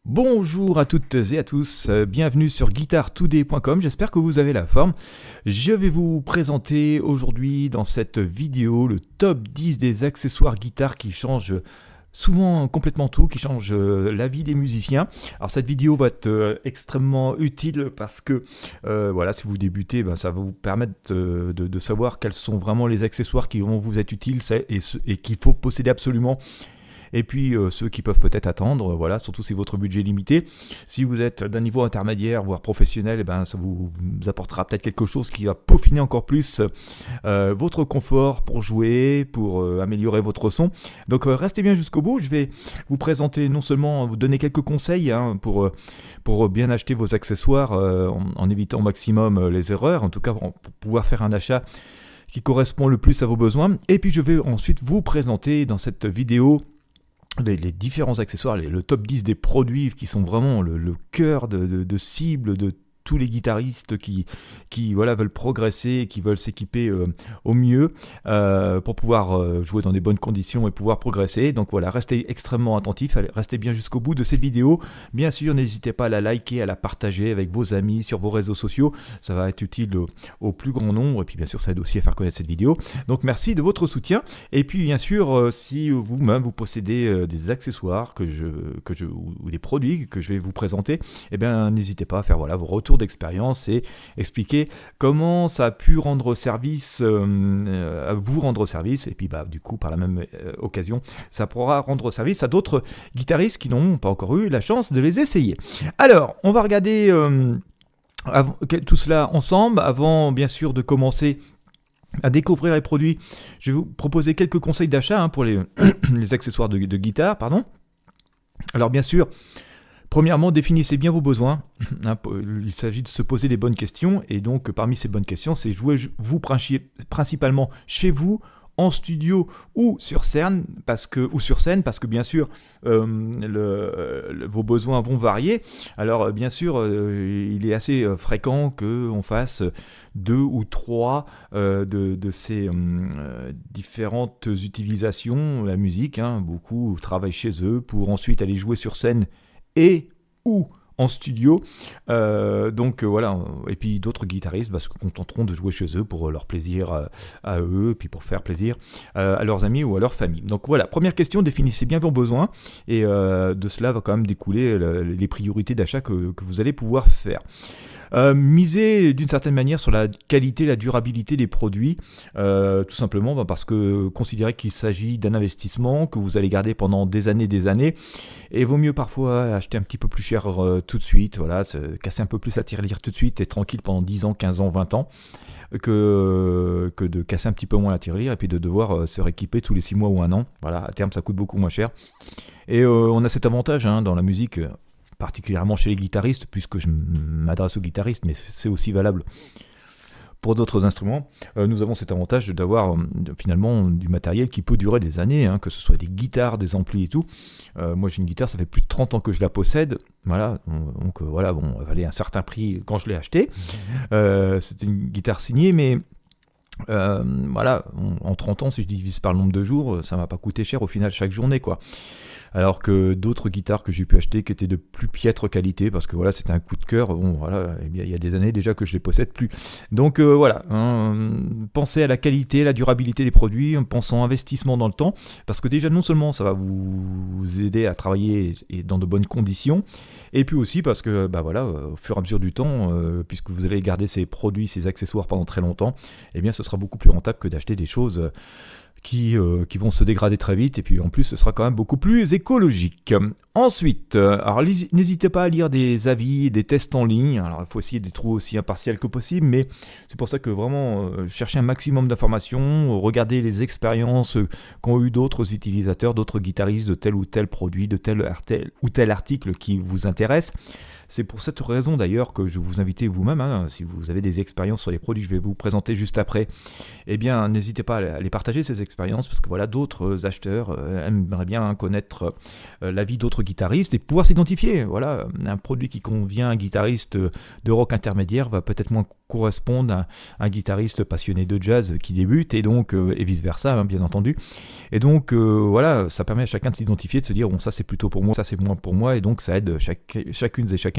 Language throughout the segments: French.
Bonjour à toutes et à tous, bienvenue sur guitartoday.com, j'espère que vous avez la forme. Je vais vous présenter aujourd'hui dans cette vidéo le top 10 des accessoires guitare qui changent souvent complètement tout, qui changent la vie des musiciens. Alors cette vidéo va être extrêmement utile parce que voilà, si vous débutez, ça va vous permettre de savoir quels sont vraiment les accessoires qui vont vous être utiles et qu'il faut posséder absolument. Et puis ceux qui peuvent peut-être attendre, voilà, surtout si votre budget est limité. Si vous êtes d'un niveau intermédiaire, voire professionnel, ça vous apportera peut-être quelque chose qui va peaufiner encore plus votre confort pour jouer, pour améliorer votre son. Donc restez bien jusqu'au bout, je vais vous présenter non seulement, vous donner quelques conseils pour bien acheter vos accessoires en évitant au maximum les erreurs, en tout cas pour pouvoir faire un achat qui correspond le plus à vos besoins. Et puis je vais ensuite vous présenter dans cette vidéo les différents accessoires, le top 10 des produits qui sont vraiment le cœur de cible de tous les guitaristes qui voilà, veulent progresser, qui veulent s'équiper au mieux pour pouvoir jouer dans des bonnes conditions et pouvoir progresser. Donc voilà, restez extrêmement attentifs, restez bien jusqu'au bout de cette vidéo. Bien sûr, n'hésitez pas à la liker, à la partager avec vos amis sur vos réseaux sociaux. Ça va être utile au plus grand nombre. Et puis bien sûr, ça aide aussi à faire connaître cette vidéo. Donc merci de votre soutien. Et puis bien sûr, si vous-même vous possédez des accessoires ou des produits que je vais vous présenter, n'hésitez pas à faire voilà, vos retours d'expérience et expliquer comment ça a pu rendre service à vous rendre service, et puis du coup par la même occasion ça pourra rendre service à d'autres guitaristes qui n'ont pas encore eu la chance de les essayer. Alors on va regarder tout cela ensemble avant bien sûr de commencer à découvrir les produits. Je vais vous proposer quelques conseils d'achat pour les accessoires de guitare, pardon. Alors bien sûr, premièrement, définissez bien vos besoins. Il s'agit de se poser les bonnes questions. Et donc, parmi ces bonnes questions, c'est jouer vous principalement chez vous, en studio ou sur scène, parce que bien sûr, vos besoins vont varier. Alors, bien sûr, il est assez fréquent qu'on fasse 2 ou 3 de ces différentes utilisations. La musique, beaucoup travaillent chez eux pour ensuite aller jouer sur scène et ou en studio, voilà, et puis d'autres guitaristes se contenteront de jouer chez eux pour leur plaisir à eux, puis pour faire plaisir à leurs amis ou à leur famille. Donc voilà, première question, définissez bien vos besoins, et de cela va quand même découler les priorités d'achat que vous allez pouvoir faire. Misez d'une certaine manière sur la qualité, la durabilité des produits, tout simplement parce que considérez qu'il s'agit d'un investissement que vous allez garder pendant des années, et vaut mieux parfois acheter un petit peu plus cher tout de suite, voilà, se casser un peu plus la tirelire tout de suite et tranquille pendant 10 ans, 15 ans, 20 ans, que de casser un petit peu moins la tirelire et puis de devoir se rééquiper tous les 6 mois ou 1 an. Voilà, à terme ça coûte beaucoup moins cher. Et on a cet avantage dans la musique, particulièrement chez les guitaristes, puisque je m'adresse aux guitaristes, mais c'est aussi valable pour d'autres instruments. Nous avons cet avantage d'avoir finalement du matériel qui peut durer des années, que ce soit des guitares, des amplis et tout. Moi j'ai une guitare, ça fait plus de 30 ans que je la possède, voilà, donc voilà, elle valait un certain prix quand je l'ai achetée. C'était une guitare signée, mais voilà, en 30 ans, si je divise par le nombre de jours, ça m'a pas coûté cher au final chaque journée, quoi. Alors que d'autres guitares que j'ai pu acheter qui étaient de plus piètre qualité, parce que voilà, c'était un coup de cœur, voilà, il y a des années déjà que je les possède plus. Donc voilà, pensez à la qualité, la durabilité des produits, pensons investissement dans le temps, parce que déjà non seulement ça va vous aider à travailler dans de bonnes conditions, et puis aussi parce que voilà, au fur et à mesure du temps, puisque vous allez garder ces produits, ces accessoires pendant très longtemps, ce sera beaucoup plus rentable que d'acheter des choses qui vont se dégrader très vite, et puis en plus ce sera quand même beaucoup plus écologique. Ensuite, alors n'hésitez pas à lire des avis, des tests en ligne. Alors il faut essayer d'être aussi impartial que possible, mais c'est pour ça que vraiment cherchez un maximum d'informations, regardez les expériences qu'ont eu d'autres utilisateurs, d'autres guitaristes de tel ou tel produit, de tel ou tel article qui vous intéresse. C'est pour cette raison d'ailleurs que je vous invite vous-même, hein, si vous avez des expériences sur les produits que je vais vous présenter juste après, eh bien n'hésitez pas à les partager ces expériences, parce que voilà, d'autres acheteurs aimeraient bien connaître l'avis d'autres guitaristes et pouvoir s'identifier. Voilà, un produit qui convient à un guitariste de rock intermédiaire va peut-être moins correspondre à un guitariste passionné de jazz qui débute, et donc et vice versa, hein, bien entendu. Et donc voilà, ça permet à chacun de s'identifier, de se dire bon, ça c'est plutôt pour moi, ça c'est moins pour moi, et donc ça aide chacune et chacun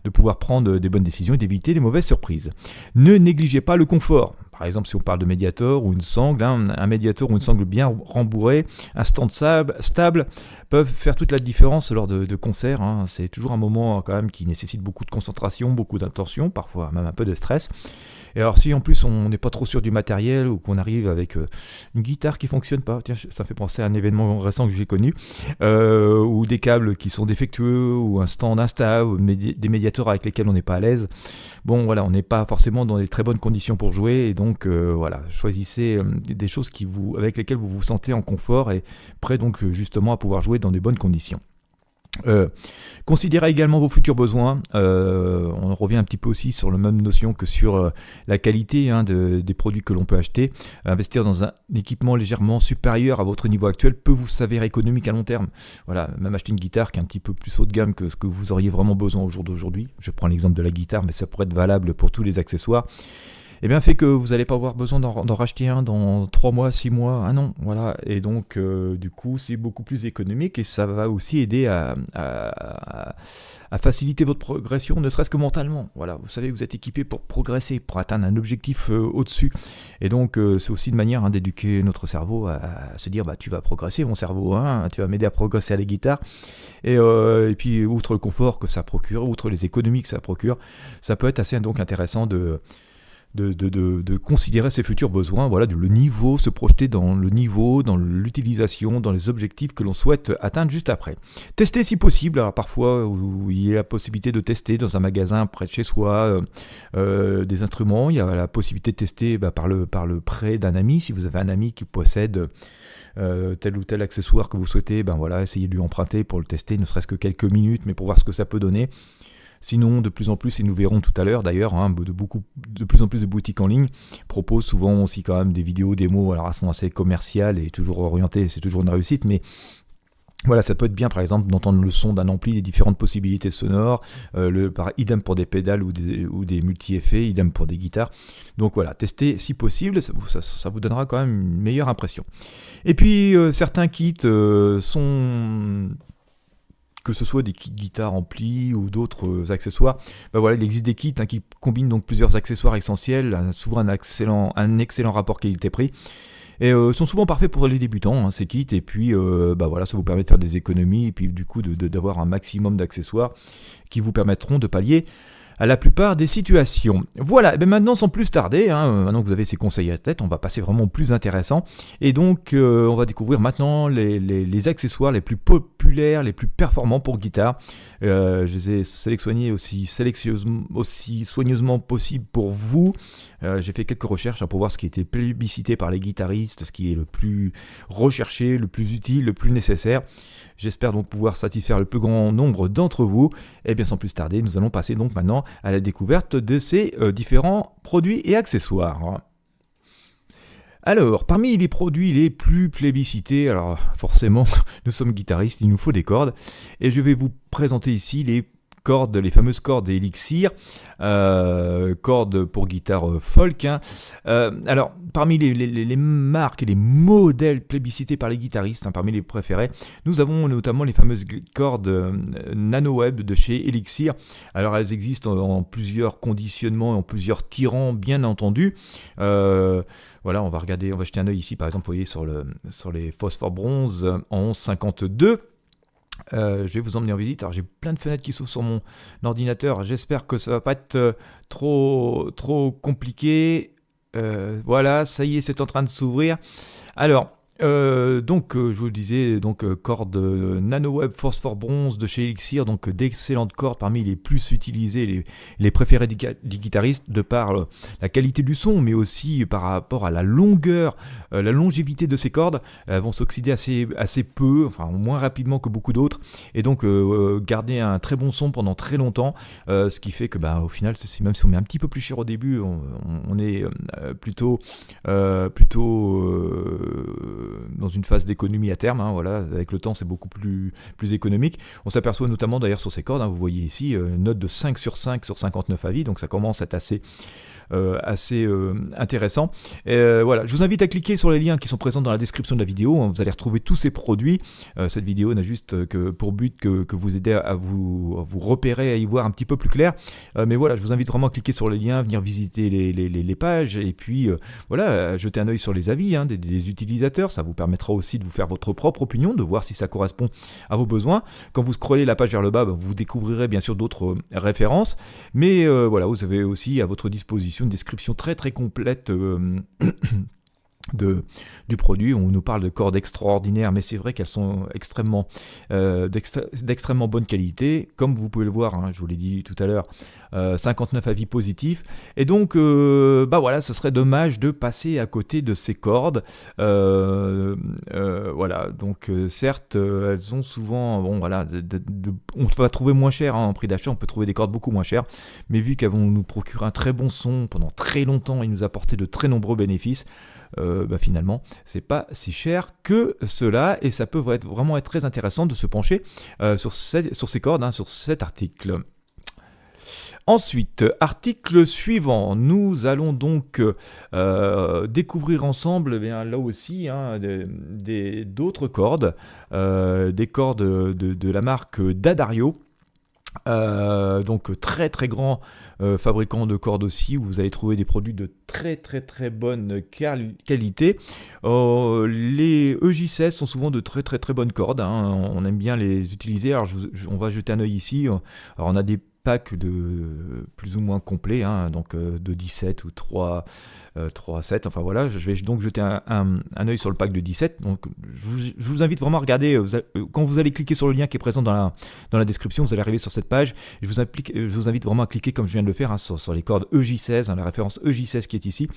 de pouvoir prendre des bonnes décisions et d'éviter les mauvaises surprises. Ne négligez pas le confort. Par exemple, si on parle de médiator ou une sangle, hein, un médiator ou une sangle bien rembourrée, un stand stable peuvent faire toute la différence lors de concerts. Hein. C'est toujours un moment quand même qui nécessite beaucoup de concentration, beaucoup d'attention, parfois même un peu de stress. Et alors si en plus on n'est pas trop sûr du matériel, ou qu'on arrive avec une guitare qui fonctionne pas, tiens, ça fait penser à un événement récent que j'ai connu, ou des câbles qui sont défectueux, ou un stand instable, ou des médiators avec lesquels on n'est pas à l'aise, bon voilà, on n'est pas forcément dans des très bonnes conditions pour jouer, et donc voilà, choisissez des choses avec lesquelles vous vous sentez en confort et prêt donc justement à pouvoir jouer dans des bonnes conditions. Considérez également vos futurs besoins. On revient un petit peu aussi sur la même notion que sur la qualité, hein, des produits que l'on peut acheter. Investir dans un équipement légèrement supérieur à votre niveau actuel peut vous s'avérer économique à long terme. Voilà, même acheter une guitare qui est un petit peu plus haut de gamme que ce que vous auriez vraiment besoin au jour d'aujourd'hui. Je prends l'exemple de la guitare, mais ça pourrait être valable pour tous les accessoires. Eh bien, fait que vous n'allez pas avoir besoin d'en racheter un dans 3 mois, 6 mois, un an, voilà. Et donc, du coup, c'est beaucoup plus économique, et ça va aussi aider à faciliter votre progression, ne serait-ce que mentalement. Voilà, vous savez que vous êtes équipé pour progresser, pour atteindre un objectif au-dessus. Et donc, c'est aussi une manière, hein, d'éduquer notre cerveau à se dire, bah, tu vas progresser, mon cerveau, hein, tu vas m'aider à progresser à la guitare. Et puis, outre le confort que ça procure, outre les économies que ça procure, ça peut être assez donc intéressant de considérer ses futurs besoins, voilà, le niveau, se projeter dans le niveau, dans l'utilisation, dans les objectifs que l'on souhaite atteindre juste après. Tester si possible. Alors parfois, il y a la possibilité de tester dans un magasin près de chez soi des instruments. Il y a la possibilité de tester par le prêt d'un ami. Si vous avez un ami qui possède tel ou tel accessoire que vous souhaitez, voilà, essayez de lui emprunter pour le tester, ne serait-ce que quelques minutes, mais pour voir ce que ça peut donner. Sinon, de plus en plus, et nous verrons tout à l'heure d'ailleurs, hein, de plus en plus de boutiques en ligne proposent souvent aussi quand même des vidéos, démos, alors elles sont assez commerciales et toujours orientées, c'est toujours une réussite, mais voilà, ça peut être bien par exemple d'entendre le son d'un ampli, les différentes possibilités sonores, idem pour des pédales ou des multi-effets, idem pour des guitares. Donc voilà, testez si possible, ça vous donnera quand même une meilleure impression. Et puis certains kits sont... que ce soit des kits guitare ampli ou d'autres accessoires, voilà, il existe des kits, hein, qui combinent donc plusieurs accessoires essentiels, souvent un excellent rapport qualité-prix, et sont souvent parfaits pour les débutants, hein, ces kits, et puis voilà, ça vous permet de faire des économies, et puis du coup d'avoir un maximum d'accessoires qui vous permettront de pallier à la plupart des situations. Voilà, et maintenant sans plus tarder, hein, maintenant que vous avez ces conseils à tête, on va passer vraiment au plus intéressant. Et donc on va découvrir maintenant les accessoires les plus populaires, les plus performants pour guitare. Je les ai sélectionnés aussi soigneusement possible pour vous. J'ai fait quelques recherches, hein, pour voir ce qui était plébiscité par les guitaristes, ce qui est le plus recherché, le plus utile, le plus nécessaire. J'espère donc pouvoir satisfaire le plus grand nombre d'entre vous. Et bien sans plus tarder, nous allons passer donc maintenant à la découverte de ces différents produits et accessoires. Alors, parmi les produits les plus plébiscités, alors forcément, nous sommes guitaristes, il nous faut des cordes, et je vais vous présenter ici les fameuses cordes Elixir, cordes pour guitare folk, hein. Alors, parmi les marques et les modèles plébiscités par les guitaristes, hein, parmi les préférés, nous avons notamment les fameuses cordes NanoWeb de chez Elixir. Alors, elles existent en plusieurs conditionnements et en plusieurs tirants, bien entendu. Voilà, on va jeter un œil ici, par exemple, vous voyez, sur les phosphore bronze en 1152. Je vais vous emmener en visite. Alors j'ai plein de fenêtres qui s'ouvrent sur mon ordinateur. J'espère que ça va pas être trop compliqué. Voilà, ça y est, c'est en train de s'ouvrir. Alors, Je vous le disais, cordes NanoWeb Force for Bronze de chez Elixir, donc d'excellentes cordes parmi les plus utilisées, les préférées des guitaristes, de par la qualité du son, mais aussi par rapport à la longueur, la longévité de ces cordes. Elles vont s'oxyder assez peu, enfin moins rapidement que beaucoup d'autres, et donc garder un très bon son pendant très longtemps, ce qui fait que au final, même si on met un petit peu plus cher au début, on est plutôt dans une phase d'économie à terme, voilà, avec le temps c'est beaucoup plus économique. On s'aperçoit notamment d'ailleurs sur ces cordes, vous voyez ici, une note de 5 sur 5 sur 59 avis, donc ça commence à être assez intéressant. Voilà, je vous invite à cliquer sur les liens qui sont présents dans la description de la vidéo, vous allez retrouver tous ces produits. Cette vidéo n'a juste que pour but que vous aider à vous repérer, à y voir un petit peu plus clair, mais voilà, je vous invite vraiment à cliquer sur les liens, venir visiter les pages, et puis voilà, jeter un œil sur les avis des utilisateurs. Ça vous permettra aussi de vous faire votre propre opinion, de voir si ça correspond à vos besoins. Quand vous scrollez la page vers le bas, vous découvrirez bien sûr d'autres références, mais voilà, vous avez aussi à votre disposition une description très très complète du produit. On nous parle de cordes extraordinaires, mais c'est vrai qu'elles sont d'extrêmement bonne qualité, comme vous pouvez le voir, je vous l'ai dit tout à l'heure, 59 avis positifs, et donc voilà, ce serait dommage de passer à côté de ces cordes. Voilà, donc certes, elles ont souvent, on va trouver moins cher, en prix d'achat, on peut trouver des cordes beaucoup moins chères, mais vu qu'elles vont nous procurer un très bon son pendant très longtemps et nous apporter de très nombreux bénéfices, finalement c'est pas si cher que cela, et ça peut vraiment être très intéressant de se pencher sur ces cordes, sur cet article. Ensuite, article suivant, nous allons donc découvrir ensemble, là aussi, d'autres cordes, des cordes de la marque D'Addario. Donc très très grand fabricant de cordes aussi, où vous allez trouver des produits de très très très bonne qualité. Les EJ16 sont souvent de très très très bonnes cordes, on aime bien les utiliser. Alors on va jeter un œil ici. Alors on a des packs de plus ou moins complets, donc de 17 ou 3 à 7, enfin voilà, je vais donc jeter un œil sur le pack de 17. Donc je vous invite vraiment à regarder, quand vous allez cliquer sur le lien qui est présent dans la description, vous allez arriver sur cette page. Je vous invite vraiment à cliquer, comme je viens de le faire, sur les cordes EJ16, la référence EJ16 qui est ici.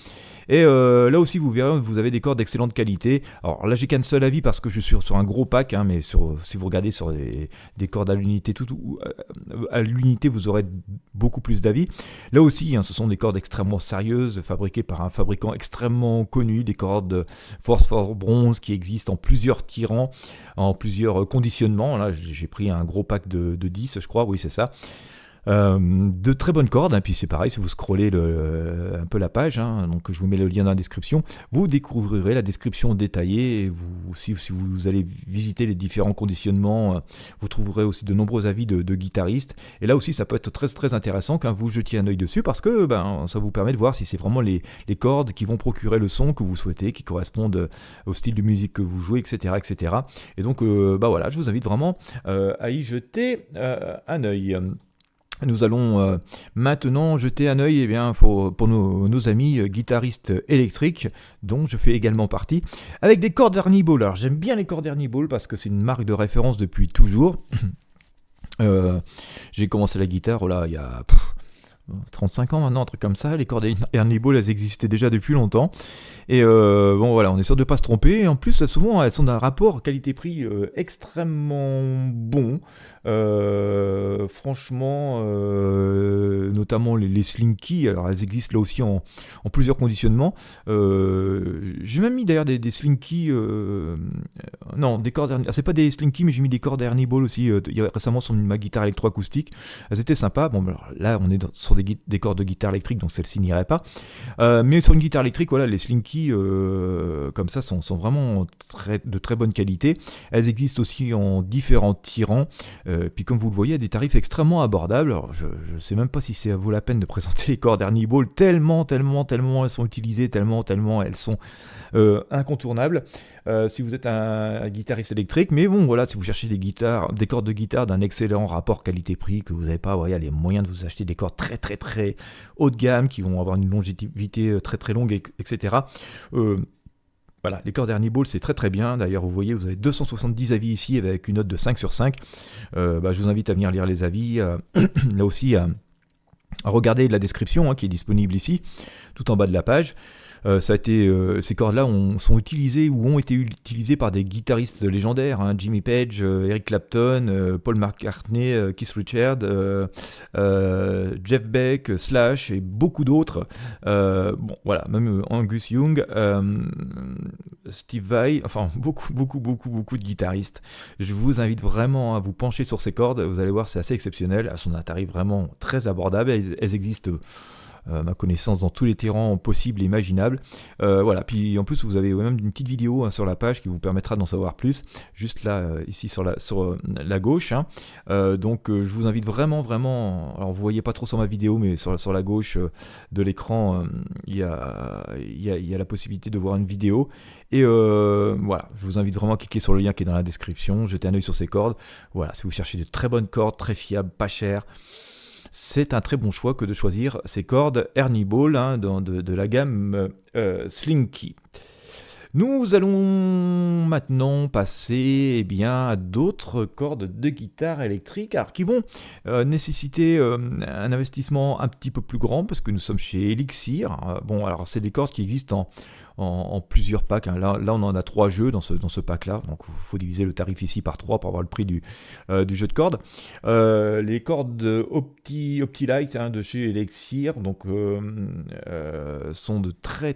Et là aussi vous verrez, vous avez des cordes d'excellente qualité. Alors là j'ai qu'un seul avis parce que je suis sur un gros pack, mais si vous regardez sur des cordes à l'unité, à l'unité, vous aurez beaucoup plus d'avis. Là aussi, ce sont des cordes extrêmement sérieuses, fabriquées par un fabricant extrêmement connu, des cordes Force for Bronze qui existent en plusieurs tirants, en plusieurs conditionnements. Là j'ai pris un gros pack de 10, je crois, oui c'est ça. De très bonnes cordes, puis c'est pareil, si vous scrollez un peu la page, donc je vous mets le lien dans la description, vous découvrirez la description détaillée, et si vous allez visiter les différents conditionnements, vous trouverez aussi de nombreux avis de guitaristes, et là aussi ça peut être très très intéressant quand vous jetiez un œil dessus, parce que ça vous permet de voir si c'est vraiment les cordes qui vont procurer le son que vous souhaitez, qui correspondent au style de musique que vous jouez, etc. etc. Et donc voilà, je vous invite vraiment à y jeter un œil. Nous allons maintenant jeter un œil pour nos amis guitaristes électriques, dont je fais également partie, avec des cordes Ernie Ball. Alors j'aime bien les cordes Ernie Ball parce que c'est une marque de référence depuis toujours. J'ai commencé la guitare il y a 35 ans maintenant, un truc comme ça. Les cordes Ernie Ball, elles existaient déjà depuis longtemps. Et voilà, on est sûr de ne pas se tromper. Et en plus, souvent, elles sont d'un rapport qualité-prix extrêmement bon. Franchement, notamment les Slinky, alors elles existent là aussi en plusieurs conditionnements. J'ai même mis d'ailleurs des Slinky, non, des cordes, c'est pas des Slinky, mais j'ai mis des cordes Ernie Ball aussi récemment sur ma guitare électroacoustique. Elles étaient sympas. Bon, alors, là, on est sur des cordes de guitare électrique, donc celle-ci n'irait pas. Mais sur une guitare électrique, voilà, les Slinky comme ça sont vraiment de très bonne qualité. Elles existent aussi en différents tirants. Puis comme vous le voyez, à des tarifs extrêmement abordables. Alors, je ne sais même pas si ça vaut la peine de présenter les cordes Ernie Ball, tellement elles sont utilisées, tellement elles sont incontournables. Si vous êtes un guitariste électrique, mais bon voilà, si vous cherchez des cordes de guitare d'un excellent rapport qualité-prix, que vous n'avez pas les moyens de vous acheter des cordes très très très haut de gamme, qui vont avoir une longévité très très longue, etc. Voilà, les cordes Ernie Ball, c'est très très bien. D'ailleurs, vous voyez, vous avez 270 avis ici avec une note de 5 sur 5. Je vous invite à venir lire les avis. Là aussi, à regarder la description qui est disponible ici, tout en bas de la page. Ces cordes-là sont utilisées ou ont été utilisées par des guitaristes légendaires, Jimmy Page, Eric Clapton, Paul McCartney, Keith Richards, Jeff Beck, Slash et beaucoup d'autres. Voilà, même Angus Young, Steve Vai, enfin beaucoup de guitaristes. Je vous invite vraiment à vous pencher sur ces cordes. Vous allez voir, c'est assez exceptionnel. Elles sont à un tarif vraiment très abordable. Elles existent, ma connaissance, dans tous les terrains possibles et imaginables. Voilà, puis en plus vous avez même une petite vidéo sur la page qui vous permettra d'en savoir plus, juste là, ici sur la gauche. Donc je vous invite vraiment, alors vous voyez pas trop sur ma vidéo, mais sur la gauche de l'écran, il y a la possibilité de voir une vidéo. Et voilà, je vous invite vraiment à cliquer sur le lien qui est dans la description, jeter un œil sur ces cordes. Voilà, si vous cherchez de très bonnes cordes, très fiables, pas chères, c'est un très bon choix que de choisir ces cordes Ernie Ball de la gamme Slinky. Nous allons maintenant passer à d'autres cordes de guitare électrique qui vont nécessiter un investissement un petit peu plus grand parce que nous sommes chez Elixir. Alors c'est des cordes qui existent en plusieurs packs. Là, on en a 3 jeux dans ce pack-là. Donc, il faut diviser le tarif ici par 3 pour avoir le prix du jeu de cordes. Les cordes OptiLite de chez Elixir sont de très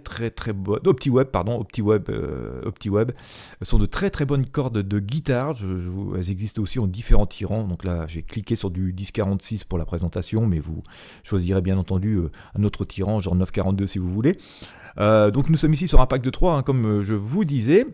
bonnes. OptiWeb sont de très bonnes cordes de guitare. Elles existent aussi en différents tirants. Donc là, j'ai cliqué sur du 1046 pour la présentation, mais vous choisirez bien entendu un autre tirant, genre 942 si vous voulez. Donc nous sommes ici sur un pack de 3, comme je vous disais.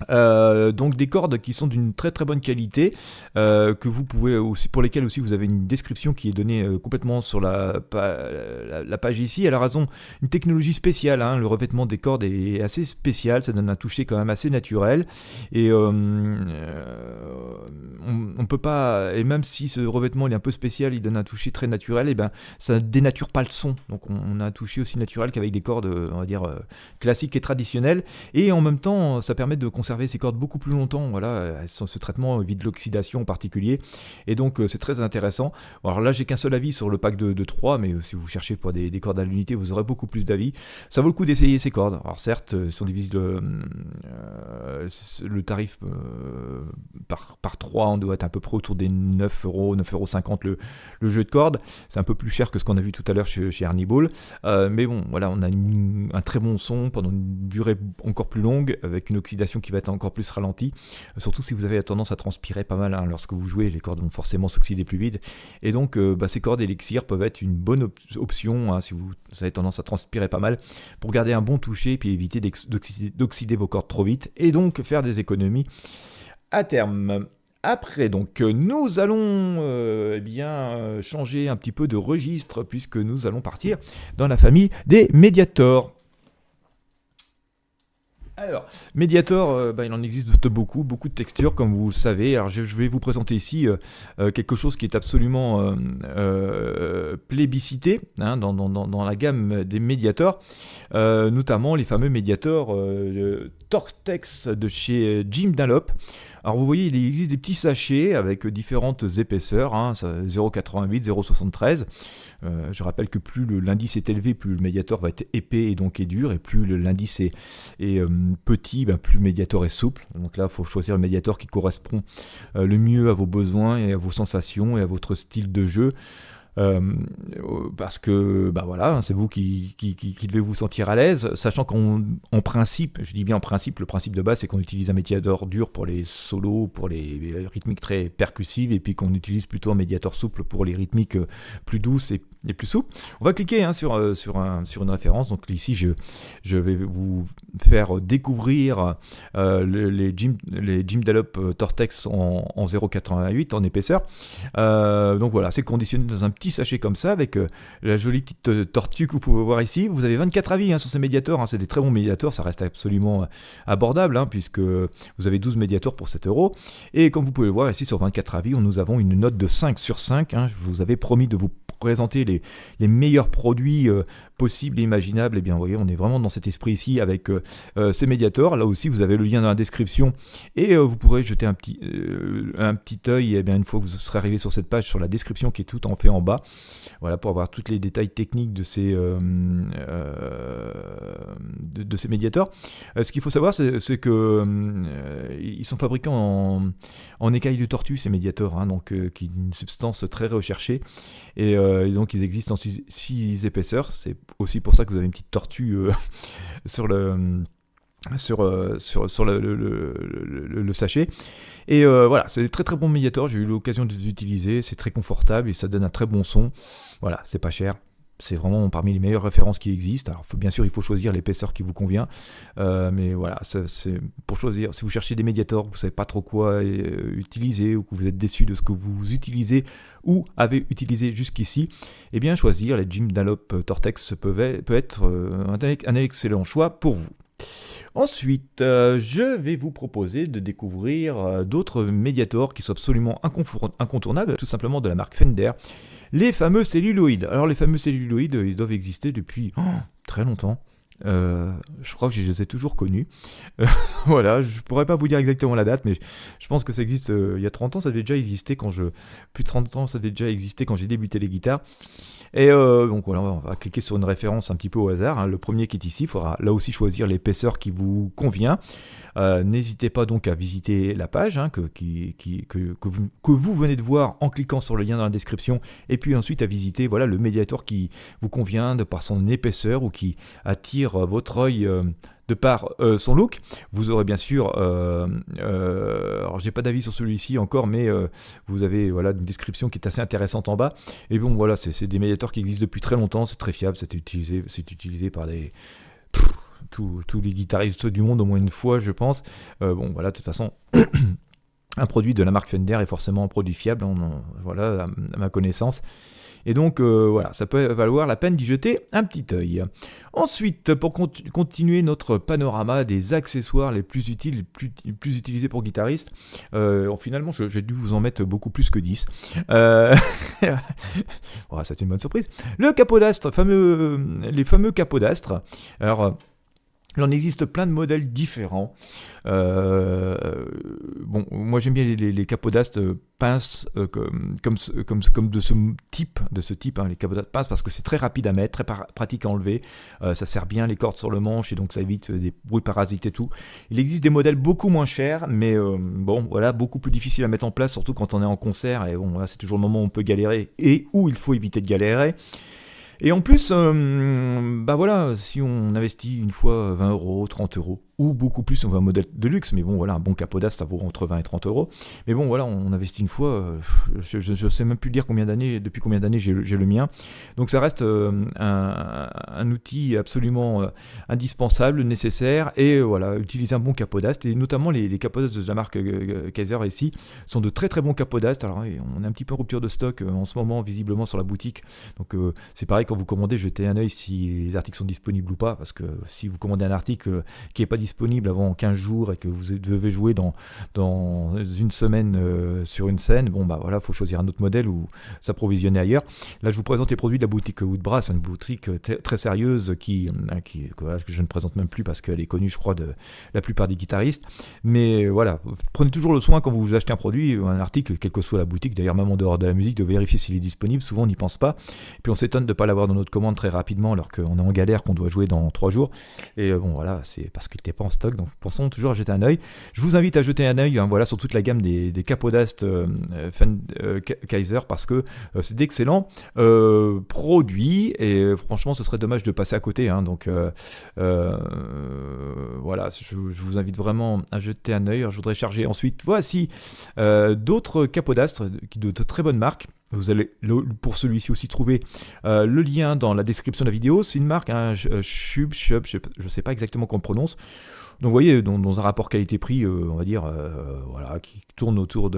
Donc des cordes qui sont d'une très bonne qualité, que vous pouvez aussi, pour lesquelles aussi vous avez une description qui est donnée complètement sur la page ici. Elle a raison, une technologie spéciale, le revêtement des cordes est assez spécial, ça donne un toucher quand même assez naturel, et on peut pas, et même si ce revêtement il est un peu spécial, il donne un toucher très naturel, et ça ne dénature pas le son, donc on a un toucher aussi naturel qu'avec des cordes, on va dire, classiques et traditionnelles, et en même temps ça permet de conserver ces cordes beaucoup plus longtemps. Voilà, ce traitement évite l'oxydation en particulier, et donc c'est très intéressant. Alors là, j'ai qu'un seul avis sur le pack de 3, mais si vous cherchez pour des cordes à l'unité, vous aurez beaucoup plus d'avis. Ça vaut le coup d'essayer ces cordes. Alors certes, si on divise le tarif par 3, on doit être à peu près autour des 9,50 € le jeu de cordes. C'est un peu plus cher que ce qu'on a vu tout à l'heure chez Ernie Ball, mais bon, voilà, on a un très bon son pendant une durée encore plus longue, avec une oxydation qui va être encore plus ralentie, surtout si vous avez tendance à transpirer pas mal lorsque vous jouez. Les cordes vont forcément s'oxyder plus vite, et donc ces cordes Elixir peuvent être une bonne option si vous avez tendance à transpirer pas mal, pour garder un bon toucher et puis éviter d'oxyder vos cordes trop vite, et donc faire des économies à terme. Après, donc, nous allons changer un petit peu de registre, puisque nous allons partir dans la famille des Mediator. Alors, Mediator, il en existe beaucoup de textures, comme vous le savez. Alors, je vais vous présenter ici quelque chose qui est absolument plébiscité dans la gamme des Mediator, notamment les fameux Mediator Tortex de chez Jim Dunlop. Alors vous voyez, il existe des petits sachets avec différentes épaisseurs, 0,88, 0,73. Je rappelle que plus l'indice est élevé, plus le Mediator va être épais et donc est dur, et plus l'indice est petit, plus le Mediator est souple. Donc là, il faut choisir le Mediator qui correspond le mieux à vos besoins et à vos sensations et à votre style de jeu. Parce que voilà, c'est vous qui devez vous sentir à l'aise, sachant qu'en principe, je dis bien en principe, le principe de base c'est qu'on utilise un Mediator dur pour les solos, pour les rythmiques très percussives, et puis qu'on utilise plutôt un Mediator souple pour les rythmiques plus douces et plus souples. On va cliquer sur une référence. Donc ici je vais vous faire découvrir les Jim Dunlop Tortex en 0,88 en épaisseur. Donc voilà, c'est conditionné dans un petit sachet comme ça, avec la jolie petite tortue que vous pouvez voir ici. Vous avez 24 avis sur ces Mediators, c'est des très bons Mediators, ça reste absolument abordable, puisque vous avez 12 Mediators pour 7 €. Et comme vous pouvez le voir ici sur 24 avis, nous avons une note de 5 sur 5. Je vous avais promis de vous présenter les meilleurs produits possibles et imaginables. Et bien, vous voyez, on est vraiment dans cet esprit ici avec ces Mediator. Là aussi, vous avez le lien dans la description et vous pourrez jeter un petit œil. Et bien, une fois que vous serez arrivé sur cette page, sur la description qui est tout en fait en bas, voilà, pour avoir tous les détails techniques de ces Mediator. Ce qu'il faut savoir, c'est que ils sont fabriqués en écailles de tortue, ces Mediator, hein, donc qui est une substance très recherchée, et donc ils existent en 6 épaisseurs. C'est aussi pour ça que vous avez une petite tortue sur le sachet. Et voilà, c'est des très très bons Mediator. J'ai eu l'occasion de les utiliser, c'est très confortable et ça donne un très bon son. Voilà, c'est pas cher. C'est vraiment parmi les meilleures références qui existent. Alors bien sûr, il faut choisir l'épaisseur qui vous convient. Mais voilà, c'est pour choisir. Si vous cherchez des Mediator, vous ne savez pas trop quoi utiliser, ou que vous êtes déçu de ce que vous utilisez ou avez utilisé jusqu'ici, eh bien choisir les Jim Dunlop Tortex peut être un excellent choix pour vous. Ensuite, je vais vous proposer de découvrir d'autres Mediator qui sont absolument incontournables, tout simplement de la marque Fender. Les fameux celluloïdes. Alors les fameux celluloïdes, ils doivent exister depuis très longtemps. Je crois que je les ai toujours connus. Voilà, je pourrais pas vous dire exactement la date, mais je pense que ça existe il y a 30 ans, ça devait déjà exister plus de 30 ans, ça devait déjà exister quand j'ai débuté les guitares. Et donc voilà, on va cliquer sur une référence un petit peu au hasard, hein. Le premier qui est ici, il faudra là aussi choisir l'épaisseur qui vous convient. N'hésitez pas donc à visiter la page hein, que vous venez de voir en cliquant sur le lien dans la description, et puis ensuite à visiter voilà, le Mediator qui vous convient de par son épaisseur ou qui attire votre œil de par son look. Vous aurez bien sûr, alors j'ai pas d'avis sur celui-ci encore, mais vous avez voilà, une description qui est assez intéressante en bas. Et bon voilà, c'est des Mediators qui existent depuis très longtemps, c'est très fiable, c'est utilisé par tous les guitaristes du monde au moins une fois, je pense. Bon voilà, de toute façon, un produit de la marque Fender est forcément un produit fiable, voilà, à ma connaissance. Et donc voilà, ça peut valoir la peine d'y jeter un petit œil. Ensuite, pour continuer notre panorama des accessoires les plus utiles, les plus utilisés pour guitaristes, finalement j'ai dû vous en mettre beaucoup plus que 10. Voilà, c'était une bonne surprise. Le capodastre, les fameux capodastres. Alors, il en existe plein de modèles différents. Bon, moi j'aime bien les capodastres pinces comme de ce type, hein, les capodastres pinces, parce que c'est très rapide à mettre, très pratique à enlever. Ça serre bien les cordes sur le manche et donc ça évite des bruits parasites et tout. Il existe des modèles beaucoup moins chers, mais bon, voilà, beaucoup plus difficiles à mettre en place, surtout quand on est en concert. Et bon, voilà, c'est toujours le moment où on peut galérer et où il faut éviter de galérer. Et en plus, bah voilà, si on investit une fois 20 €, 30 €, ou beaucoup plus, on veut un modèle de luxe, mais bon voilà, un bon capodastre ça vaut entre 20 et 30 €. Mais bon voilà, on investit une fois, je sais même plus dire depuis combien d'années j'ai le mien. Donc ça reste un outil absolument indispensable, nécessaire, et voilà, utiliser un bon capodastre, et notamment les capodastres de la marque Kaiser ici, sont de très très bons capodastres. Alors on est un petit peu en rupture de stock en ce moment, visiblement sur la boutique, donc c'est pareil, quand vous commandez, jetez un œil si les articles sont disponibles ou pas, parce que si vous commandez un article qui n'est pas disponible avant 15 jours et que vous devez jouer dans une semaine sur une scène, bon bah voilà, faut choisir un autre modèle ou s'approvisionner ailleurs. Là je vous présente les produits de la boutique Woodbrass, une boutique très sérieuse voilà, que je ne présente même plus parce qu'elle est connue, je crois, de la plupart des guitaristes. Mais voilà, prenez toujours le soin quand vous achetez un produit ou un article, quelle que soit la boutique, d'ailleurs même en dehors de la musique, de vérifier s'il est disponible. Souvent on n'y pense pas, et puis on s'étonne de ne pas l'avoir dans notre commande très rapidement alors qu'on est en galère, qu'on doit jouer dans 3 jours. Et bon voilà, c'est parce qu'il n'était pas en stock, donc pensons toujours à jeter un œil. Je vous invite à jeter un œil, hein, voilà, sur toute la gamme des capodastres Kaiser, parce que c'est d'excellents produits, et franchement ce serait dommage de passer à côté, hein, donc voilà, je vous invite vraiment à jeter un œil. Alors, je voudrais charger ensuite, voici d'autres capodastres de très bonnes marques. Vous allez pour celui-ci aussi trouver le lien dans la description de la vidéo. C'est une marque, hein, Shub, je ne sais pas exactement comment on prononce. Donc vous voyez, dans un rapport qualité-prix, on va dire, voilà, qui tourne autour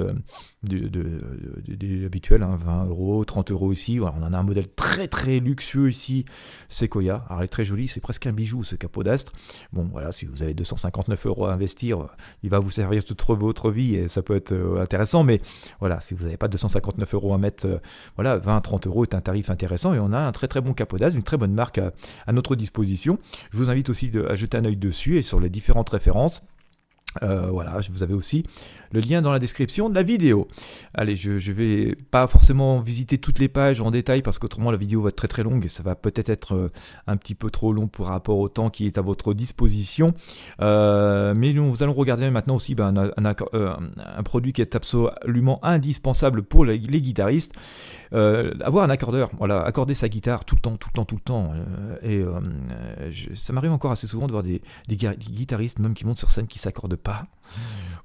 des habituels, hein, 20 euros, 30 euros ici. Voilà, on en a un modèle très très luxueux ici, Sequoia. Alors elle est très jolie, c'est presque un bijou ce capot d'astre. Bon voilà, si vous avez 259 euros à investir, il va vous servir toute votre vie et ça peut être intéressant. Mais voilà, si vous n'avez pas 259 euros à mettre, voilà, 20-30 euros est un tarif intéressant et on a un très très bon capot d'astre, une très bonne marque à notre disposition. Je vous invite aussi à jeter un œil dessus et sur les différentes références. Voilà, vous avez aussi le lien dans la description de la vidéo. Allez, je vais pas forcément visiter toutes les pages en détail parce qu'autrement la vidéo va être très très longue et ça va peut-être être un petit peu trop long par rapport au temps qui est à votre disposition. Mais nous allons regarder maintenant aussi un produit qui est absolument indispensable pour les guitaristes. Avoir un accordeur, voilà, accorder sa guitare tout le temps. Ça m'arrive encore assez souvent de voir des guitaristes même qui montent sur scène qui s'accordent pas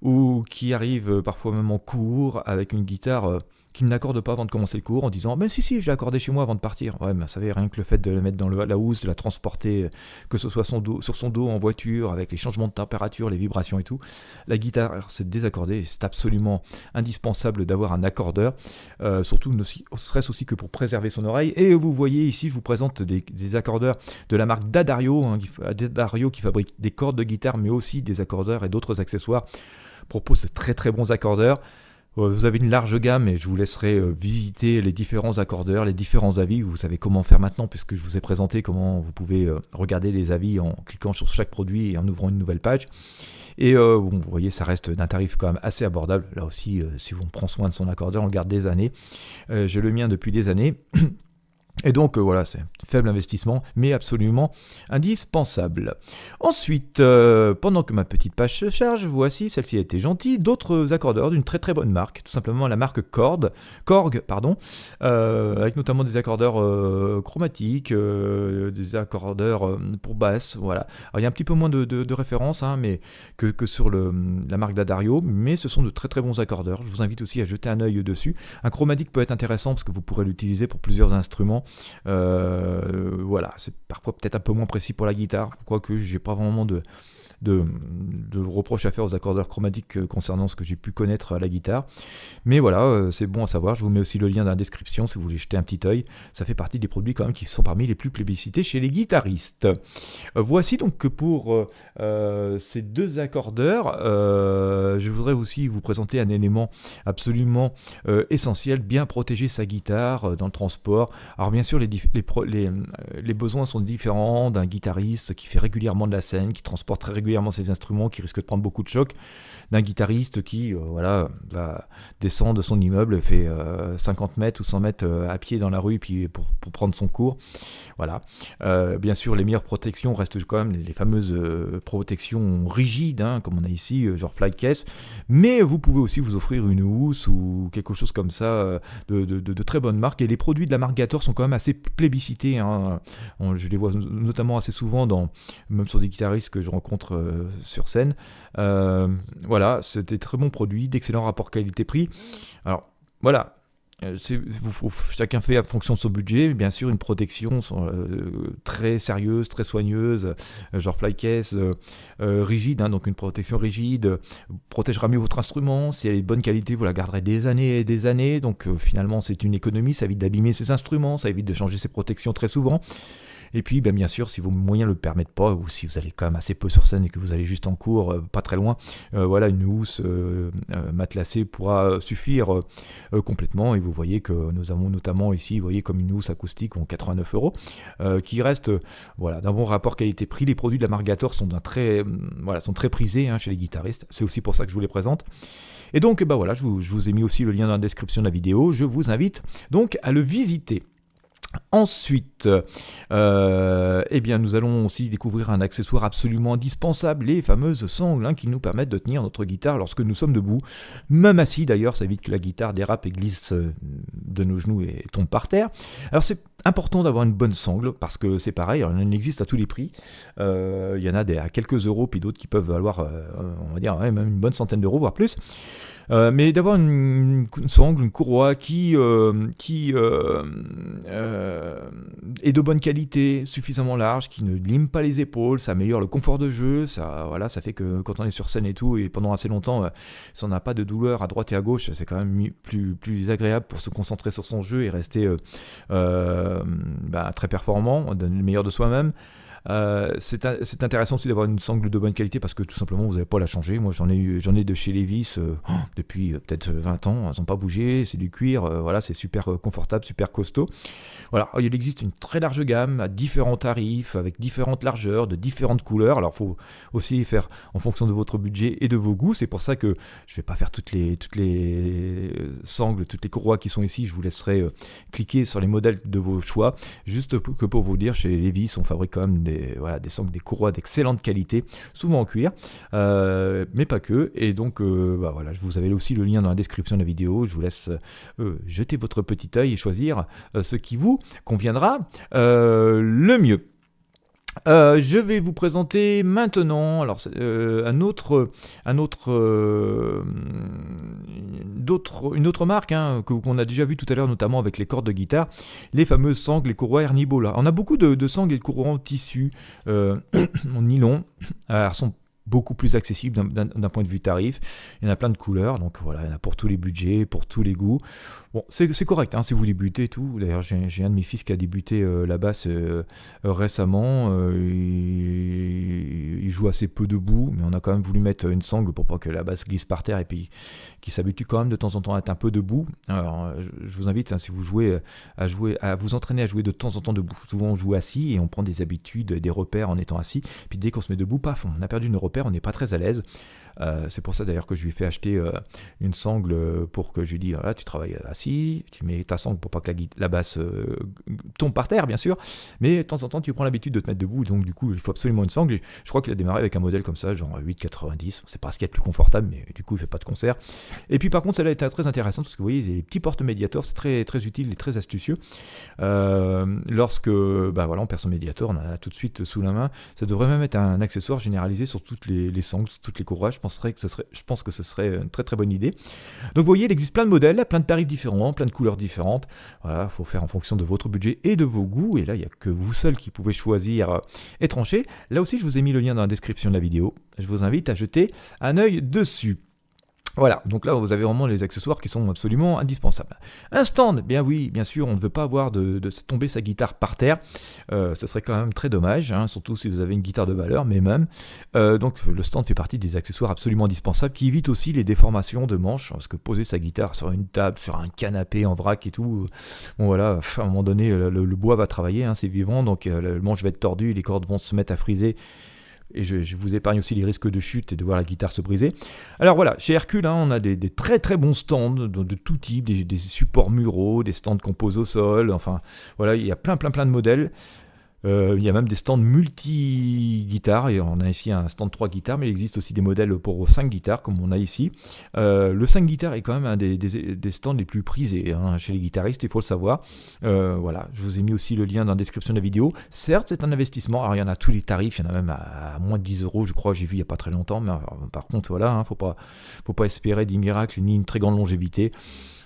ou qui arrivent parfois même en cours avec une guitare qui n'accorde pas avant de commencer le cours en disant mais si je l'ai accordé chez moi avant de partir. Ouais, mais vous savez, rien que le fait de le mettre dans la housse, de la transporter, que ce soit sur son dos en voiture avec les changements de température, les vibrations et tout, la guitare c'est désaccordé, c'est absolument indispensable d'avoir un accordeur, surtout ne serait-ce aussi que pour préserver son oreille. Et vous voyez ici, je vous présente des accordeurs de la marque D'Addario, D'Addario qui fabrique des cordes de guitare mais aussi des accordeurs et d'autres accessoires, propose de très très bons accordeurs. Vous avez une large gamme et je vous laisserai visiter les différents accordeurs, les différents avis. Vous savez comment faire maintenant puisque je vous ai présenté comment vous pouvez regarder les avis en cliquant sur chaque produit et en ouvrant une nouvelle page. Et bon, vous voyez, ça reste d'un tarif quand même assez abordable. Là aussi, si on prend soin de son accordeur, on le garde des années. J'ai le mien depuis des années. Et donc voilà, c'est un faible investissement, mais absolument indispensable. Ensuite, pendant que ma petite page se charge, voici, celle-ci a été gentille, d'autres accordeurs d'une très très bonne marque, tout simplement la marque Korg, avec notamment des accordeurs chromatiques, des accordeurs pour basse, voilà. Alors il y a un petit peu moins de références, hein, mais que sur la marque D'Addario, mais ce sont de très très bons accordeurs. Je vous invite aussi à jeter un œil dessus. Un chromatique peut être intéressant parce que vous pourrez l'utiliser pour plusieurs instruments. Voilà, c'est parfois peut-être un peu moins précis pour la guitare, quoique j'ai pas vraiment de reproches à faire aux accordeurs chromatiques concernant ce que j'ai pu connaître à la guitare. Mais voilà, c'est bon à savoir. Je vous mets aussi le lien dans la description si vous voulez jeter un petit œil. Ça fait partie des produits quand même qui sont parmi les plus plébiscités chez les guitaristes. Voici donc que pour ces deux accordeurs, je voudrais aussi vous présenter un élément absolument essentiel, bien protéger sa guitare dans le transport. Alors bien sûr, les besoins sont différents d'un guitariste qui fait régulièrement de la scène, qui transporte très régulièrement ses instruments, qui risque de prendre beaucoup de chocs, d'un guitariste qui voilà, va descendre de son immeuble, fait 50 mètres ou 100 mètres à pied dans la rue puis pour prendre son cours. Voilà. Bien sûr, les meilleures protections restent quand même les fameuses protections rigides, hein, comme on a ici, genre flight case, mais vous pouvez aussi vous offrir une housse ou quelque chose comme ça de très bonne marque. Et les produits de la marque Gator sont quand même assez plébiscités, hein. Je les vois notamment assez souvent même sur des guitaristes que je rencontre sur scène. Voilà, c'est des très bons produits, d'excellents rapports qualité-prix. Alors voilà, chacun fait en fonction de son budget, bien sûr, une protection très sérieuse, très soigneuse, genre fly case, rigide, hein, donc une protection rigide protégera mieux votre instrument. Si elle est de bonne qualité, vous la garderez des années et des années, donc finalement c'est une économie, ça évite d'abîmer ses instruments, ça évite de changer ses protections très souvent. Et puis bien sûr, si vos moyens ne le permettent pas, ou si vous allez quand même assez peu sur scène et que vous allez juste en cours, pas très loin, voilà, une housse matelassée pourra suffire complètement. Et vous voyez que nous avons notamment ici, vous voyez, comme une housse acoustique en 89 €, qui reste voilà, d'un bon rapport qualité-prix. Les produits de la marque Gator sont très prisés, hein, chez les guitaristes. C'est aussi pour ça que je vous les présente. Et donc voilà, je vous ai mis aussi le lien dans la description de la vidéo. Je vous invite donc à le visiter. Ensuite, eh bien, nous allons aussi découvrir un accessoire absolument indispensable, les fameuses sangles, hein, qui nous permettent de tenir notre guitare lorsque nous sommes debout. Même assis d'ailleurs, ça évite que la guitare dérape et glisse de nos genoux et tombe par terre. Alors c'est Important d'avoir une bonne sangle parce que c'est pareil, il en existe à tous les prix. Il y en a à quelques euros, puis d'autres qui peuvent valoir, on va dire, même une bonne centaine d'euros, voire plus. Mais d'avoir une sangle, une courroie qui est de bonne qualité, suffisamment large, qui ne lime pas les épaules, ça améliore le confort de jeu, ça fait que quand on est sur scène et tout, et pendant assez longtemps, si on n'a pas de douleur à droite et à gauche, c'est quand même plus agréable pour se concentrer sur son jeu et rester très performant, donner le meilleur de soi-même. C'est intéressant aussi d'avoir une sangle de bonne qualité parce que tout simplement vous n'avez pas à la changer. Moi j'en ai de chez Levi's depuis peut-être 20 ans, elles n'ont pas bougé, c'est du cuir, c'est super confortable, super costaud. Voilà, il existe une très large gamme à différents tarifs, avec différentes largeurs, de différentes couleurs. Alors il faut aussi faire en fonction de votre budget et de vos goûts. C'est pour ça que je ne vais pas faire toutes les sangles, toutes les courroies qui sont ici. Je vous laisserai cliquer sur les modèles de vos choix. Juste que pour vous dire, chez Levi's, on fabrique quand même des sangles, des courroies d'excellente qualité, souvent en cuir, mais pas que. Et donc, vous avez aussi le lien dans la description de la vidéo. Je vous laisse jeter votre petit œil et choisir ce qui vous conviendra le mieux. Je vais vous présenter maintenant une autre marque qu'on a déjà vu tout à l'heure, notamment avec les cordes de guitare, les fameuses sangles, les courroies Hernibola. On a beaucoup de sangles et de courroies en tissu, en nylon. Elles sont beaucoup plus accessible d'un point de vue tarif. Il y en a plein de couleurs, donc voilà, il y en a pour tous les budgets, pour tous les goûts. Bon, c'est correct, si vous débutez et tout. D'ailleurs, j'ai un de mes fils qui a débuté la basse récemment. Il joue assez peu debout, mais on a quand même voulu mettre une sangle pour pas que la basse glisse par terre et puis qu'il s'habitue quand même de temps en temps à être un peu debout. Alors, je vous invite, si vous jouez, à vous entraîner à jouer de temps en temps debout. Souvent, on joue assis et on prend des habitudes, des repères en étant assis. Puis dès qu'on se met debout, paf, on a perdu nos repères, on n'est pas très à l'aise. C'est pour ça d'ailleurs que je lui ai fait acheter une sangle pour que je lui dise voilà, tu travailles assis, tu mets ta sangle pour pas que la basse tombe par terre bien sûr, mais de temps en temps tu prends l'habitude de te mettre debout, donc du coup il faut absolument une sangle. Je crois qu'il a démarré avec un modèle comme ça, genre 8,90, c'est pas ce qu'il y a de plus confortable, mais du coup il fait pas de concert. Et puis par contre celle-là était très intéressante parce que vous voyez les petits porte-médiators, c'est très, très utile et très astucieux. Lorsque on perd son médiator, on en a tout de suite sous la main. Ça devrait même être un accessoire généralisé sur toutes les sangles, toutes les courroies. Je pense que ce serait une très très bonne idée. Donc vous voyez, il existe plein de modèles, plein de tarifs différents, plein de couleurs différentes. Voilà, il faut faire en fonction de votre budget et de vos goûts. Et là, il n'y a que vous seul qui pouvez choisir et trancher. Là aussi, je vous ai mis le lien dans la description de la vidéo. Je vous invite à jeter un œil dessus. Voilà, donc là vous avez vraiment les accessoires qui sont absolument indispensables. Un stand, bien oui, bien sûr, on ne veut pas avoir de tomber sa guitare par terre, ce serait quand même très dommage, surtout si vous avez une guitare de valeur, mais même. Donc le stand fait partie des accessoires absolument indispensables qui évitent aussi les déformations de manches, parce que poser sa guitare sur une table, sur un canapé en vrac et tout, bon voilà, à un moment donné le bois va travailler, c'est vivant, donc le manche va être tordu, les cordes vont se mettre à friser. Et je vous épargne aussi les risques de chute et de voir la guitare se briser. Alors voilà, chez Hercule, on a des très très bons stands de tout type, des supports muraux, des stands qu'on pose au sol, enfin voilà, il y a plein de modèles. Il y a même des stands multi-guitares, et on a ici un stand 3 guitares, mais il existe aussi des modèles pour 5 guitares, comme on a ici. Le 5 guitares est quand même un des stands les plus prisés chez les guitaristes, il faut le savoir. Voilà, je vous ai mis aussi le lien dans la description de la vidéo. Certes, c'est un investissement, alors il y en a tous les tarifs, il y en a même à moins de 10 €, je crois, j'ai vu il n'y a pas très longtemps, mais par contre, voilà, faut pas espérer des miracles ni une très grande longévité.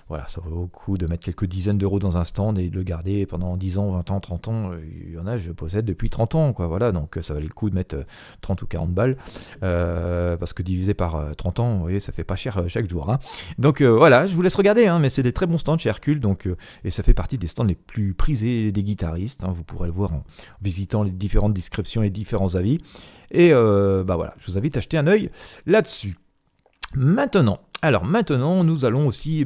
Voilà, ça vaut le coup de mettre quelques dizaines d'euros dans un stand et de le garder pendant 10 ans, 20 ans, 30 ans. Il y en a, je possède depuis 30 ans, quoi. Voilà, donc ça valait le coup de mettre 30 ou 40 balles, parce que divisé par 30 ans, vous voyez, ça fait pas cher chaque jour. Donc voilà, je vous laisse regarder, mais c'est des très bons stands chez Hercule, donc, et ça fait partie des stands les plus prisés des guitaristes. Vous pourrez le voir en visitant les différentes descriptions et différents avis. Et voilà, je vous invite à jeter un œil là-dessus. Maintenant, nous allons aussi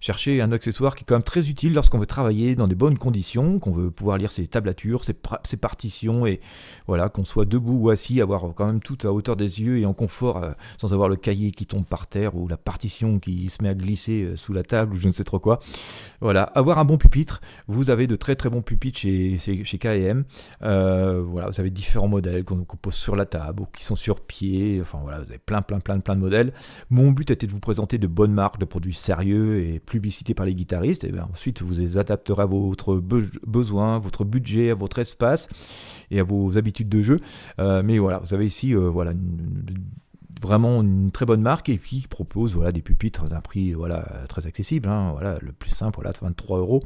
chercher un accessoire qui est quand même très utile lorsqu'on veut travailler dans des bonnes conditions, qu'on veut pouvoir lire ses tablatures, ses partitions, et voilà, qu'on soit debout ou assis, avoir quand même tout à hauteur des yeux et en confort, sans avoir le cahier qui tombe par terre ou la partition qui se met à glisser sous la table ou je ne sais trop quoi. Voilà, avoir un bon pupitre. Vous avez de très très bons pupitres chez K&M. Voilà, vous avez différents modèles qu'on pose sur la table ou qui sont sur pied. Enfin voilà, vous avez plein de modèles. Mon but était de vous présenter de bonnes marques, de produits sérieux et publicités par les guitaristes. Et bien ensuite, vous les adapterez à votre besoin, votre budget, à votre espace et à vos habitudes de jeu. Mais voilà, vous avez ici voilà, vraiment une très bonne marque et qui propose voilà, des pupitres d'un prix voilà, très accessible. Hein, voilà, le plus simple, voilà, 23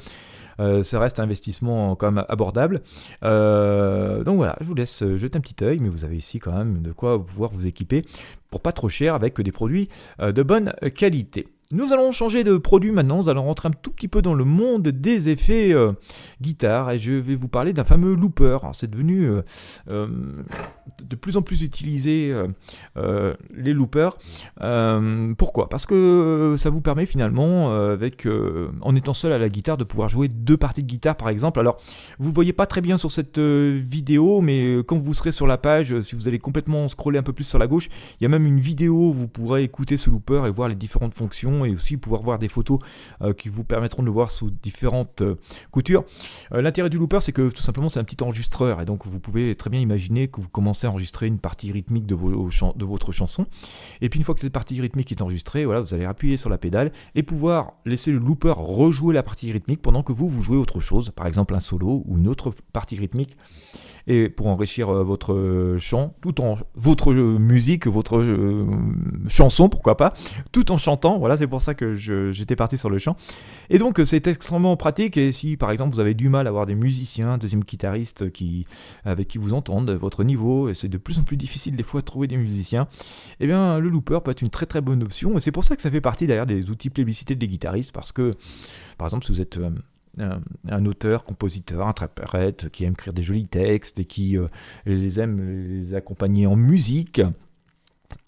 €. Ça reste un investissement quand même abordable. Donc voilà, je vous laisse jeter un petit œil, mais vous avez ici quand même de quoi pouvoir vous équiper pour pas trop cher avec des produits de bonne qualité. Nous allons changer de produit maintenant, nous allons rentrer un tout petit peu dans le monde des effets guitare et je vais vous parler d'un fameux looper. C'est devenu de plus en plus utilisé les loopers. Pourquoi ? Parce que ça vous permet finalement, en étant seul à la guitare, de pouvoir jouer 2 parties de guitare par exemple. Alors vous ne voyez pas très bien sur cette vidéo, mais quand vous serez sur la page, si vous allez complètement scroller un peu plus sur la gauche, il y a même une vidéo où vous pourrez écouter ce looper et voir les différentes fonctions et aussi pouvoir voir des photos qui vous permettront de le voir sous différentes coutures. L'intérêt du looper, c'est que tout simplement c'est un petit enregistreur et donc vous pouvez très bien imaginer que vous commencez à enregistrer une partie rythmique de votre chanson et puis une fois que cette partie rythmique est enregistrée, voilà, vous allez appuyer sur la pédale et pouvoir laisser le looper rejouer la partie rythmique pendant que vous jouez autre chose, par exemple un solo ou une autre partie rythmique, et pour enrichir votre chant, tout en votre musique, votre chanson, pourquoi pas, tout en chantant. Voilà, c'est pour ça que j'étais parti sur le chant. Et donc c'est extrêmement pratique. Et si par exemple vous avez du mal à avoir des musiciens, deuxième guitaristes avec qui vous entendent votre niveau, et c'est de plus en plus difficile des fois de trouver des musiciens, eh bien le looper peut être une très très bonne option. Et c'est pour ça que ça fait partie d'ailleurs des outils plébiscités des guitaristes, parce que par exemple si vous êtes un auteur, compositeur, interprète qui aime écrire des jolis textes et qui aime les accompagner en musique,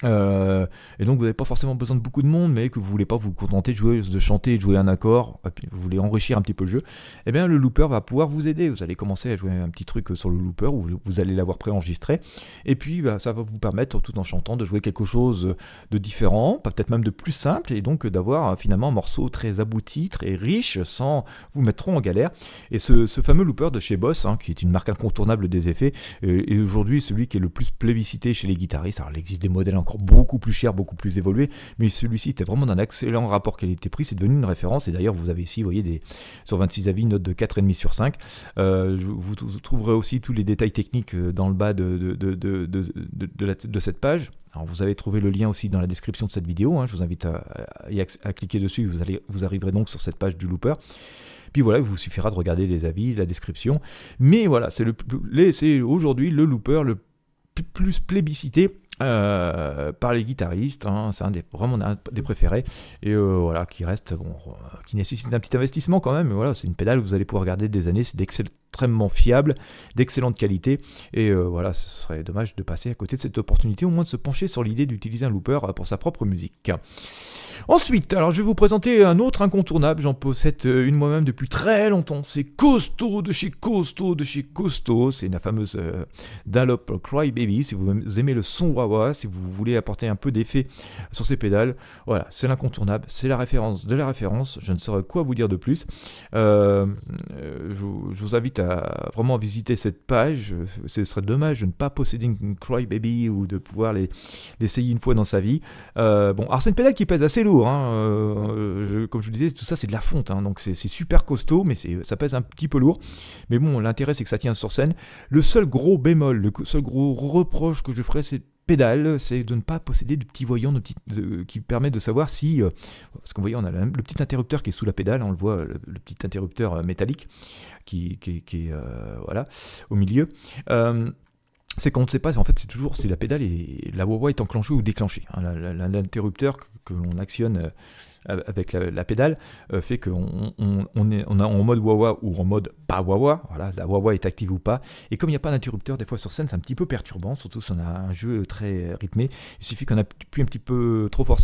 et donc vous n'avez pas forcément besoin de beaucoup de monde, mais que vous voulez pas vous contenter de chanter et de jouer un accord, et puis vous voulez enrichir un petit peu le jeu, et bien le looper va pouvoir vous aider. Vous allez commencer à jouer un petit truc sur le looper où vous allez l'avoir préenregistré, et puis ça va vous permettre tout en chantant de jouer quelque chose de différent, peut-être même de plus simple, et donc d'avoir finalement un morceau très abouti, très riche, sans vous mettre trop en galère. Et ce fameux looper de chez Boss, hein, qui est une marque incontournable des effets, et aujourd'hui celui qui est le plus plébiscité chez les guitaristes. Alors il existe des modèles encore beaucoup plus cher, beaucoup plus évolué, mais celui-ci était vraiment d'un excellent rapport qualité-prix, c'est devenu une référence, et d'ailleurs vous avez ici, vous voyez, sur 26 avis, note de 4,5 sur 5. Vous trouverez aussi tous les détails techniques dans le bas de cette page. Alors vous avez trouvé le lien aussi dans la description de cette vidéo, hein, je vous invite à cliquer dessus, vous arriverez donc sur cette page du looper. Puis voilà, il vous suffira de regarder les avis, la description, mais voilà, c'est aujourd'hui le looper le plus plébiscité par les guitaristes, hein, c'est vraiment un des préférés, et voilà, qui reste qui nécessite un petit investissement quand même, mais voilà, c'est une pédale, vous allez pouvoir garder des années, c'est extrêmement fiable, d'excellente qualité, et voilà, ce serait dommage de passer à côté de cette opportunité, au moins de se pencher sur l'idée d'utiliser un looper pour sa propre musique. Ensuite, alors je vais vous présenter un autre incontournable, j'en possède une moi-même depuis très longtemps, c'est costaud de chez costaud, c'est la fameuse Dunlop Cry Baby. Si vous aimez le son wah-wah, si vous voulez apporter un peu d'effet sur ces pédales, voilà, c'est l'incontournable, c'est la référence de la référence, je ne saurais quoi vous dire de plus. Je vous invite à vraiment visiter cette page, ce serait dommage de ne pas posséder une Cry Baby ou de pouvoir l'essayer une fois dans sa vie. Alors c'est une pédale qui pèse assez lourd, hein. Comme je vous disais, tout ça c'est de la fonte, hein, donc c'est super costaud, mais ça pèse un petit peu lourd. Mais bon, l'intérêt c'est que ça tient sur scène. Le seul gros bémol, le seul gros reproche que je ferais cette pédale, c'est de ne pas posséder de petits voyants qui permettent de savoir si, parce que vous voyez, on a le petit interrupteur qui est sous la pédale, on le voit, le petit interrupteur métallique qui est voilà, au milieu. C'est qu'on ne sait pas, en fait, c'est toujours si la pédale et la wah-wah est enclenchée ou déclenchée. Hein, l'interrupteur que l'on actionne avec la pédale fait qu'on est en mode wah-wah ou en mode pas wah-wah. Voilà, la wah-wah est active ou pas. Et comme il n'y a pas d'interrupteur, des fois sur scène, c'est un petit peu perturbant, surtout si on a un jeu très rythmé. Il suffit qu'on appuie un petit peu trop fort